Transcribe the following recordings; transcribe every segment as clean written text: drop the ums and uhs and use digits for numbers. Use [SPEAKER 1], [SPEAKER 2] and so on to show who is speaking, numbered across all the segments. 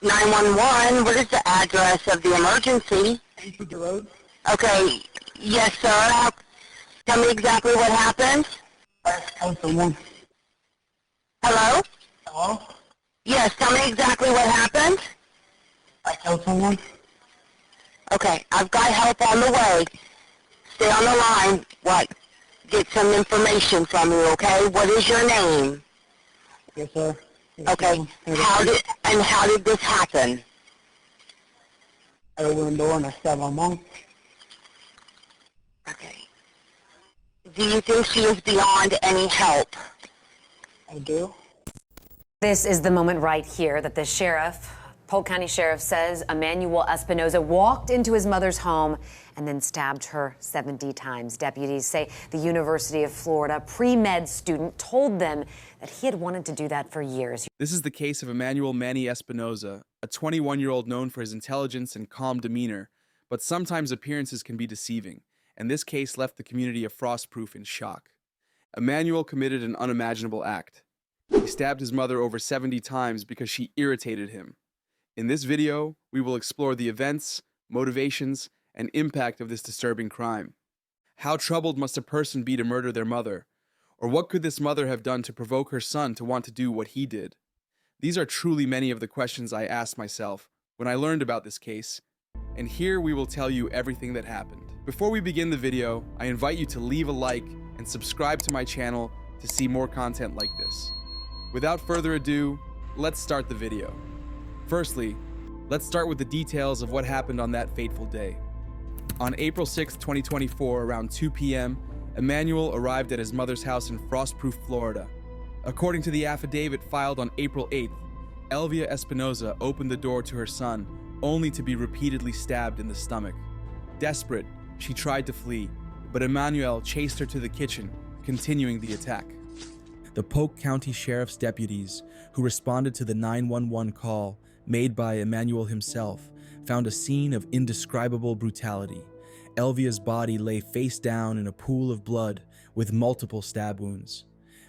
[SPEAKER 1] 911, what is the address of the emergency?
[SPEAKER 2] The road.
[SPEAKER 1] Okay, yes, sir. Tell me exactly what happened.
[SPEAKER 2] I killed someone.
[SPEAKER 1] Hello?
[SPEAKER 2] Hello?
[SPEAKER 1] Yes, tell me exactly what happened.
[SPEAKER 2] I killed someone.
[SPEAKER 1] Okay, I've got help on the way. Stay on the line. What? Get some information from you, okay? What is your name?
[SPEAKER 2] Yes, sir.
[SPEAKER 1] Okay. How did this happen?
[SPEAKER 2] I opened the door and I stabbed my mom.
[SPEAKER 1] Okay. Do you think she is beyond any help?
[SPEAKER 2] I do.
[SPEAKER 3] This is the moment right here that the sheriff, Polk County Sheriff, says Emmanuel Espinoza walked into his mother's home and then stabbed her 70 times. Deputies say the University of Florida pre-med student told them that he had wanted to do that for years.
[SPEAKER 4] This is the case of Emmanuel Manny Espinoza, a 21-year-old known for his intelligence and calm demeanor, but sometimes appearances can be deceiving, and this case left the community of Frostproof in shock. Emmanuel committed an unimaginable act. He stabbed his mother over 70 times because she irritated him. In this video, we will explore the events, motivations, and impact of this disturbing crime. How troubled must a person be to murder their mother? Or what could this mother have done to provoke her son to want to do what he did? These are truly many of the questions I asked myself when I learned about this case, and here we will tell you everything that happened. Before we begin the video, I invite you to leave a like and subscribe to my channel to see more content like this. Without further ado, let's start the video. Firstly, let's start with the details of what happened on that fateful day. On April 6, 2024, around 2 p.m., Emmanuel arrived at his mother's house in Frostproof, Florida. According to the affidavit filed on April 8th, Elvia Espinoza opened the door to her son, only to be repeatedly stabbed in the stomach. Desperate, she tried to flee, but Emmanuel chased her to the kitchen, continuing the attack. The Polk County Sheriff's deputies, who responded to the 911 call made by Emmanuel himself, found a scene of indescribable brutality. Elvia's body lay face down in a pool of blood with multiple stab wounds.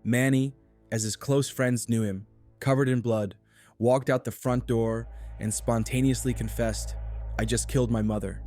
[SPEAKER 4] Manny, as his close friends knew him, covered in blood, walked out the front door and spontaneously confessed, "I just killed my mother."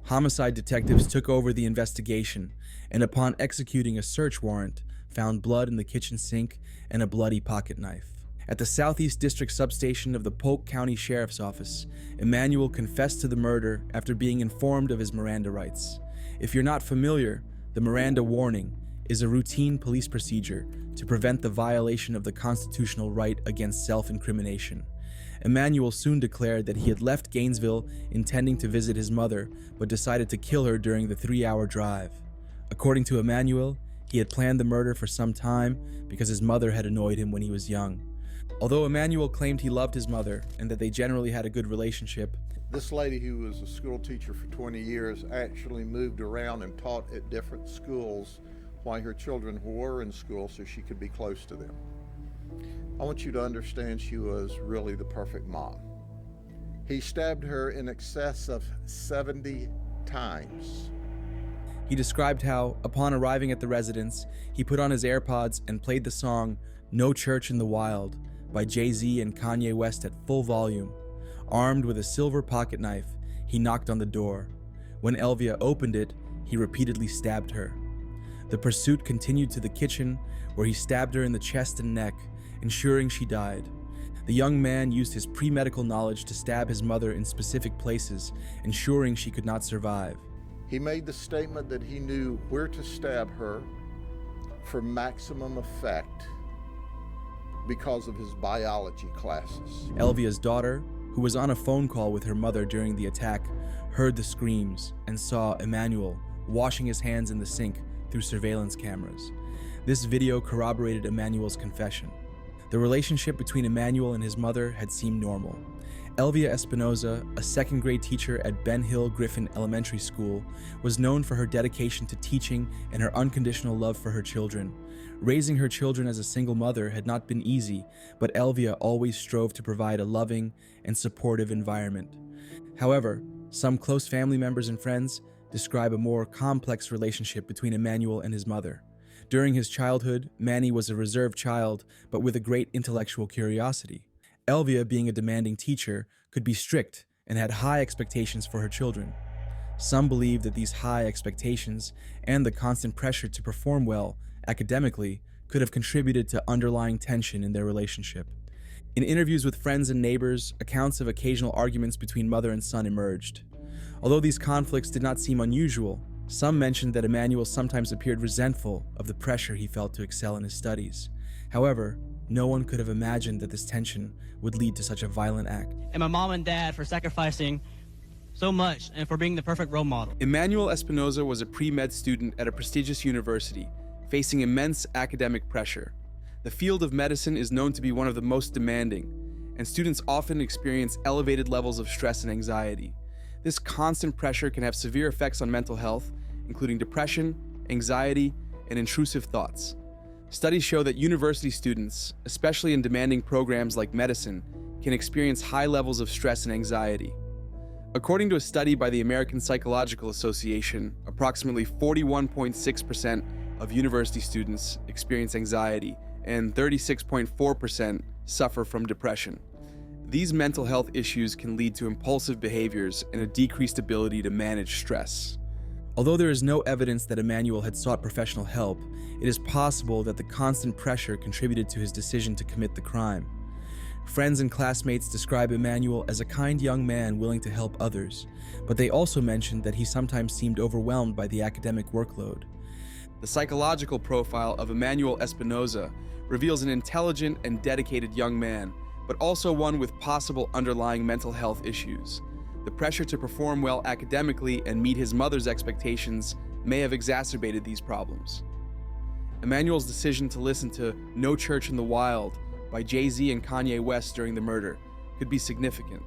[SPEAKER 4] Homicide detectives took over the investigation and, upon executing a search warrant, found blood in the kitchen sink and a bloody pocket knife. At the Southeast District substation of the Polk County Sheriff's Office, Emmanuel confessed to the murder after being informed of his Miranda rights. If you're not familiar, the Miranda warning is a routine police procedure to prevent the violation of the constitutional right against self-incrimination. Emmanuel soon declared that he had left Gainesville intending to visit his mother, but decided to kill her during the 3-hour drive. According to Emmanuel, he had planned the murder for some time because his mother had annoyed him when he was young. Although Emmanuel claimed he loved his mother and that they generally had a good relationship,
[SPEAKER 5] this lady, who was a school teacher for 20 years, actually moved around and taught at different schools while her children were in school so she could be close to them. I want you to understand she was really the perfect mom. He stabbed her in excess of 70 times.
[SPEAKER 4] he described how, upon arriving at the residence, he put on his AirPods and played the song "No Church in the Wild" by Jay-Z and Kanye West at full volume. Armed with a silver pocket knife, he knocked on the door. When Elvia opened it, he repeatedly stabbed her. The pursuit continued to the kitchen, where he stabbed her in the chest and neck, ensuring she died. The young man used his pre-medical knowledge to stab his mother in specific places, ensuring she could not survive.
[SPEAKER 5] He made the statement that he knew where to stab her for maximum effect because of his biology classes.
[SPEAKER 4] Elvia's daughter, who was on a phone call with her mother during the attack, heard the screams and saw Emmanuel washing his hands in the sink through surveillance cameras. This video corroborated Emmanuel's confession. The relationship between Emmanuel and his mother had seemed normal. Elvia Espinoza, a second-grade teacher at Ben Hill Griffin Elementary School, was known for her dedication to teaching and her unconditional love for her children. Raising her children as a single mother had not been easy, but Elvia always strove to provide a loving and supportive environment. However, some close family members and friends describe a more complex relationship between Emmanuel and his mother. During his childhood, Manny was a reserved child, but with a great intellectual curiosity. Elvia, being a demanding teacher, could be strict and had high expectations for her children. Some believe that these high expectations and the constant pressure to perform well academically could have contributed to underlying tension in their relationship. In interviews with friends and neighbors, accounts of occasional arguments between mother and son emerged. Although these conflicts did not seem unusual, some mentioned that Emmanuel sometimes appeared resentful of the pressure he felt to excel in his studies. However, no one could have imagined that this tension would lead to such a violent act.
[SPEAKER 6] And my mom and dad for sacrificing so much and for being the perfect role model.
[SPEAKER 4] Emmanuel Espinoza was a pre-med student at a prestigious university, facing immense academic pressure. The field of medicine is known to be one of the most demanding, and students often experience elevated levels of stress and anxiety. This constant pressure can have severe effects on mental health, including depression, anxiety, and intrusive thoughts. Studies show that university students, especially in demanding programs like medicine, can experience high levels of stress and anxiety. According to a study by the American Psychological Association, approximately 41.6% of university students experience anxiety, and 36.4% suffer from depression. These mental health issues can lead to impulsive behaviors and a decreased ability to manage stress. Although there is no evidence that Emmanuel had sought professional help, it is possible that the constant pressure contributed to his decision to commit the crime. Friends and classmates describe Emmanuel as a kind young man willing to help others, but they also mentioned that he sometimes seemed overwhelmed by the academic workload. The psychological profile of Emmanuel Espinoza reveals an intelligent and dedicated young man, but also one with possible underlying mental health issues. The pressure to perform well academically and meet his mother's expectations may have exacerbated these problems. Emmanuel's decision to listen to No Church in the Wild by Jay-Z and Kanye West during the murder could be significant.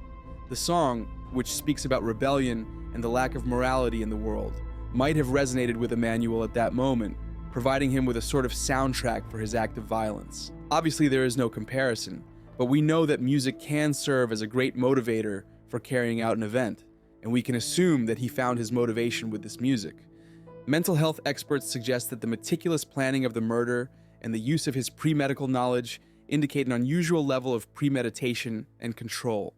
[SPEAKER 4] The song, which speaks about rebellion and the lack of morality in the world, might have resonated with Emmanuel at that moment, providing him with a sort of soundtrack for his act of violence. Obviously, there is no comparison, but we know that music can serve as a great motivator for carrying out an event, and we can assume that he found his motivation with this music. Mental health experts suggest that the meticulous planning of the murder and the use of his pre-medical knowledge indicate an unusual level of premeditation and control.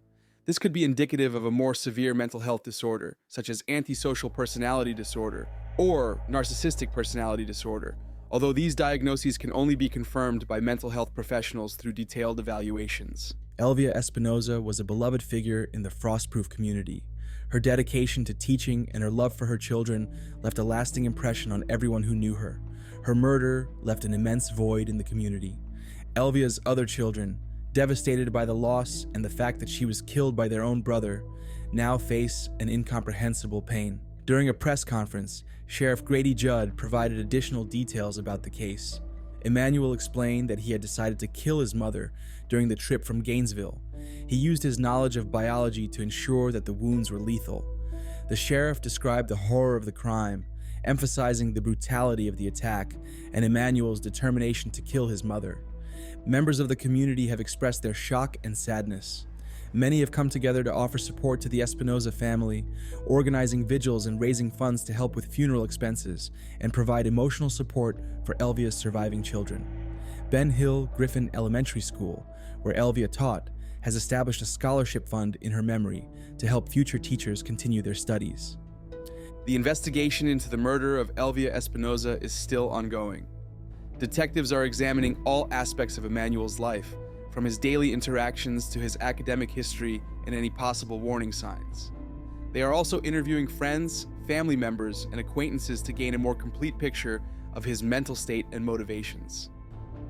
[SPEAKER 4] This could be indicative of a more severe mental health disorder, such as antisocial personality disorder or narcissistic personality disorder, although these diagnoses can only be confirmed by mental health professionals through detailed evaluations. Elvia Espinoza was a beloved figure in the Frostproof community. Her dedication to teaching and her love for her children left a lasting impression on everyone who knew her. Her murder left an immense void in the community. Elvia's other children, devastated by the loss and the fact that she was killed by their own brother, now face an incomprehensible pain. During a press conference, Sheriff Grady Judd provided additional details about the case. Emmanuel explained that he had decided to kill his mother during the trip from Gainesville. He used his knowledge of biology to ensure that the wounds were lethal. The sheriff described the horror of the crime, emphasizing the brutality of the attack and Emmanuel's determination to kill his mother. Members of the community have expressed their shock and sadness. Many have come together to offer support to the Espinoza family, organizing vigils and raising funds to help with funeral expenses and provide emotional support for Elvia's surviving children. Ben Hill Griffin Elementary School, where Elvia taught, has established a scholarship fund in her memory to help future teachers continue their studies. The investigation into the murder of Elvia Espinoza is still ongoing. Detectives are examining all aspects of Emmanuel's life, from his daily interactions to his academic history and any possible warning signs. They are also interviewing friends, family members, and acquaintances to gain a more complete picture of his mental state and motivations.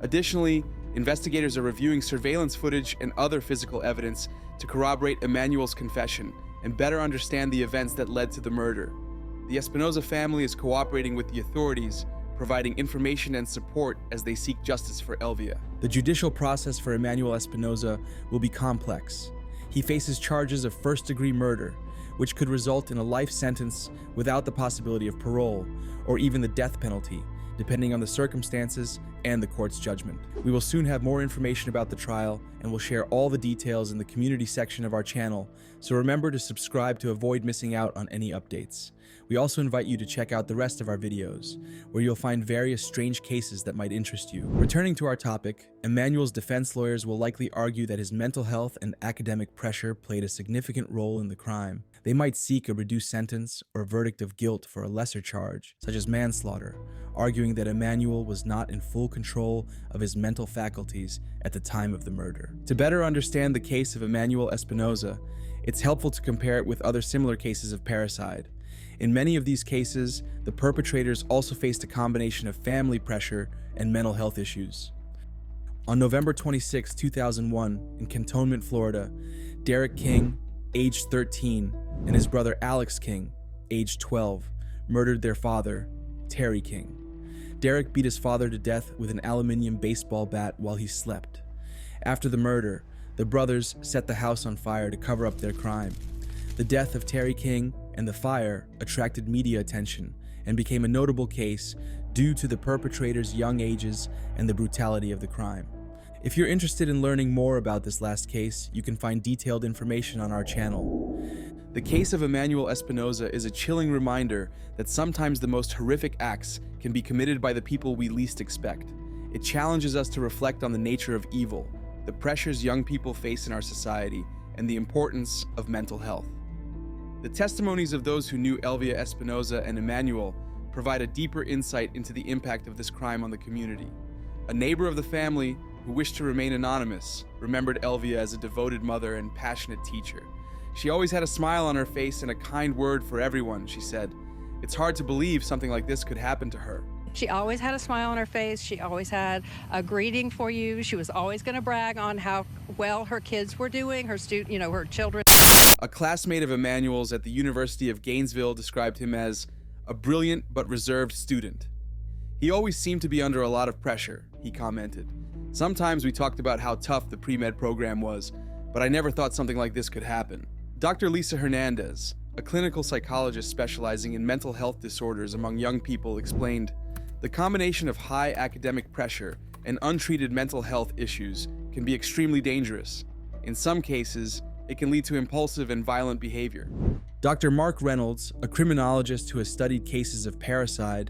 [SPEAKER 4] Additionally, investigators are reviewing surveillance footage and other physical evidence to corroborate Emmanuel's confession and better understand the events that led to the murder. The Espinoza family is cooperating with the authorities, providing information and support as they seek justice for Elvia. The judicial process for Emmanuel Espinoza will be complex. He faces charges of first-degree murder, which could result in a life sentence without the possibility of parole, or even the death penalty, depending on the circumstances and the court's judgment. We will soon have more information about the trial, and will share all the details in the community section of our channel, so remember to subscribe to avoid missing out on any updates. We also invite you to check out the rest of our videos, where you'll find various strange cases that might interest you. Returning to our topic, Emmanuel's defense lawyers will likely argue that his mental health and academic pressure played a significant role in the crime. They might seek a reduced sentence or a verdict of guilt for a lesser charge, such as manslaughter, arguing that Emmanuel was not in full control of his mental faculties at the time of the murder. To better understand the case of Emmanuel Espinoza, it's helpful to compare it with other similar cases of parricide. In many of these cases, the perpetrators also faced a combination of family pressure and mental health issues. On November 26, 2001, in Cantonment, Florida, Derek King, aged 13, and his brother Alex King, aged 12, murdered their father, Terry King. Derek beat his father to death with an aluminum baseball bat while he slept. After the murder, the brothers set the house on fire to cover up their crime. The death of Terry King and the fire attracted media attention and became a notable case due to the perpetrators' young ages and the brutality of the crime. If you're interested in learning more about this last case, you can find detailed information on our channel. The case of Emmanuel Espinoza is a chilling reminder that sometimes the most horrific acts can be committed by the people we least expect. It challenges us to reflect on the nature of evil, the pressures young people face in our society, and the importance of mental health. The testimonies of those who knew Elvia Espinoza and Emmanuel provide a deeper insight into the impact of this crime on the community. A neighbor of the family, who wished to remain anonymous, remembered Elvia as a devoted mother and passionate teacher. She always had a smile on her face and a kind word for everyone, she said. It's hard to believe something like this could happen to her.
[SPEAKER 7] She always had a smile on her face. She always had a greeting for you. She was always going to brag on how well her kids were doing, her children.
[SPEAKER 4] A classmate of Emmanuel's at the University of Gainesville described him as a brilliant but reserved student. He always seemed to be under a lot of pressure, he commented. Sometimes we talked about how tough the pre-med program was, but I never thought something like this could happen. Dr. Lisa Hernandez, a clinical psychologist specializing in mental health disorders among young people, explained, "The combination of high academic pressure and untreated mental health issues can be extremely dangerous. In some cases, it can lead to impulsive and violent behavior." Dr. Mark Reynolds, a criminologist who has studied cases of parricide,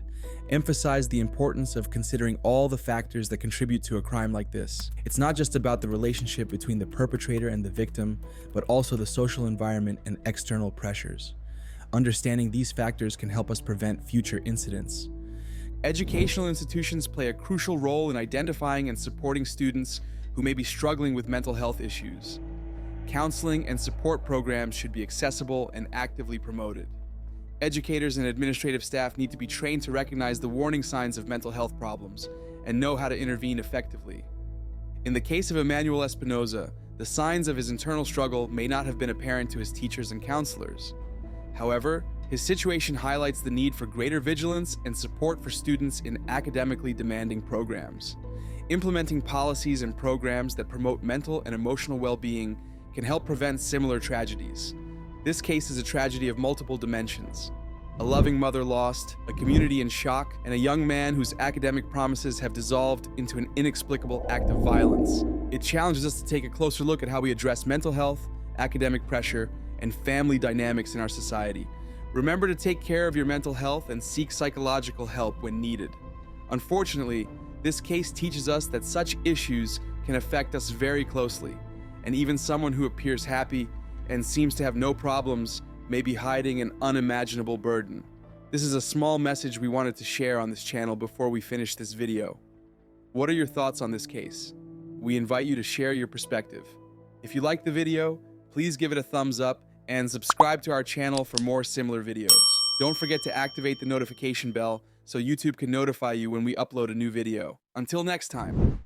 [SPEAKER 4] emphasized the importance of considering all the factors that contribute to a crime like this. It's not just about the relationship between the perpetrator and the victim, but also the social environment and external pressures. Understanding these factors can help us prevent future incidents. Educational institutions play a crucial role in identifying and supporting students who may be struggling with mental health issues. Counseling and support programs should be accessible and actively promoted. Educators and administrative staff need to be trained to recognize the warning signs of mental health problems and know how to intervene effectively. In the case of Emmanuel Espinoza, the signs of his internal struggle may not have been apparent to his teachers and counselors. However, his situation highlights the need for greater vigilance and support for students in academically demanding programs. Implementing policies and programs that promote mental and emotional well-being can help prevent similar tragedies. This case is a tragedy of multiple dimensions. A loving mother lost, a community in shock, and a young man whose academic promises have dissolved into an inexplicable act of violence. It challenges us to take a closer look at how we address mental health, academic pressure, and family dynamics in our society. Remember to take care of your mental health and seek psychological help when needed. Unfortunately, this case teaches us that such issues can affect us very closely, and even someone who appears happy and seems to have no problems may be hiding an unimaginable burden. This is a small message we wanted to share on this channel before we finish this video. What are your thoughts on this case? We invite you to share your perspective. If you liked the video, please give it a thumbs up and subscribe to our channel for more similar videos. Don't forget to activate the notification bell so YouTube can notify you when we upload a new video. Until next time.